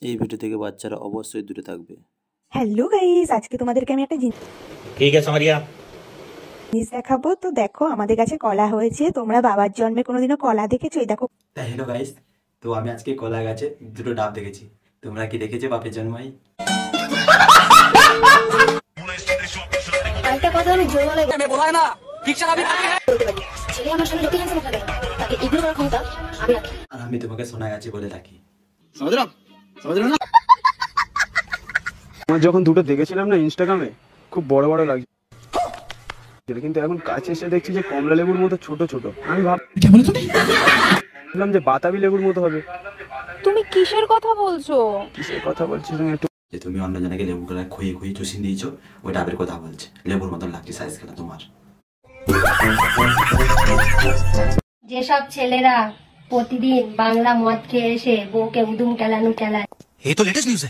এই ভিডিও থেকে বাচ্চারা অবশ্যই দূরে থাকবে। হ্যালো গাইস, আজকে তোমাদেরকে আমি একটা ঠিক আছে মারিয়া জিনিস দেখাবো। তো দেখো, আমাদের কাছে কলা হয়েছে। তোমরা বাবার জন্মে কোনোদিনও কলা দেখেছো? এই দেখো। হ্যালো গাইস, তো আমি আজকে কলা গাছে দুটো ডাব দেখেছি। তোমরা কি দেখেছো বাপের জন্মাই? একটা কথা আমি জোর গলায় বলাই না, ঠিকঠাক আমি বলতে পারি। ছেলে আমার সামনে যতই হ্যান্ডসাম থাকে তাকে ইগনোর করার ক্ষমতা আমি রাখি। আর আমি তোমাকে সোনা গাছে বলে থাকি। আমার যখন দুটো দেখেছিলাম না ইনস্টাগ্রামে, খুব বড় বড় লাগছে, কিন্তু এখন কাছে এসে দেখছি যে কমলা লেবুর মতো ছোট ছোট। আমি ভাবলাম যে বাতাবি লেবুর মতো হবে। তুমি কিসের কথা বলছো? কিসের কথা বলছি তুমি একটু? যে তুমি অন্যজনকে লেবু করে খুঁয়ে খুঁয়ে চুষিয়ে দিয়েছো, ওই ডাবের কথা বলছে। লেবুর মতন লাগছে সাইজ খেলা তোমার। যেসব ছেলেরা প্রতিদিন বাংলা মদ খেয়ে এসে বউকে উদুম কেলানো কেলায়, এই তো লেটেস্ট নিউজ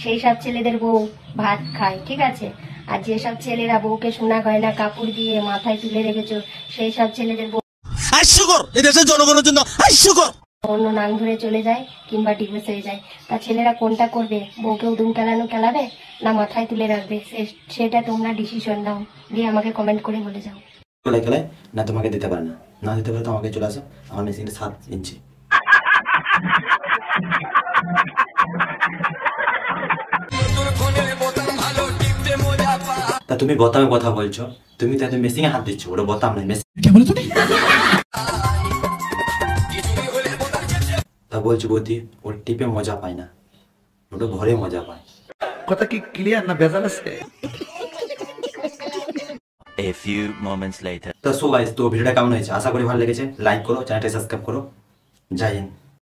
সেই সব ছেলেদের বউ ভাত খায়, ঠিক আছে? আর যেসব ছেলেরা বউকে সোনা গয়না কাপড় দিয়ে মাথায় তুলে রেখেছো, সেই সব ছেলেদের বউ হাস্যকর, এই দেশের জনগণের জন্য হাস্যকর। অন্য নাম ধরে চলে যায় কিংবা ডিভোর্স হয়ে যায়। তা ছেলেরা কোনটা করবে? বউকে উদুম কেলানো কেলাবে না মাথায় তুলে রাখবে? সেটা তোমরা ডিসিশন দাও, দিয়ে আমাকে কমেন্ট করে বলে যাও। খেলায় খেলায় না তোমাকে দিতে পারে না দিতে পারে তো আমাকে চলে আসো। আমার মেশিনটা 7 ইঞ্চি। তা তুমি বোতামে কথা বলছো, তুমি তো একদম মেশিনে হাত দিচ্ছ। ওটা বোতাম নয়, মেশিন। তা বলছো বৌদি, ওর টিপে মজা পায় না, ওটা ভরে মজা পায়। কথা কি ক্লিয়ার না ভেজাল আছে? A few moments later. তো সো গাইস, তো ভিডিওটা কেমন হয়েছে আশা করি ভালো লেগেছে। লাইক করো, চ্যানেলটা সাবস্ক্রাইব করো। জয় হিন্দ।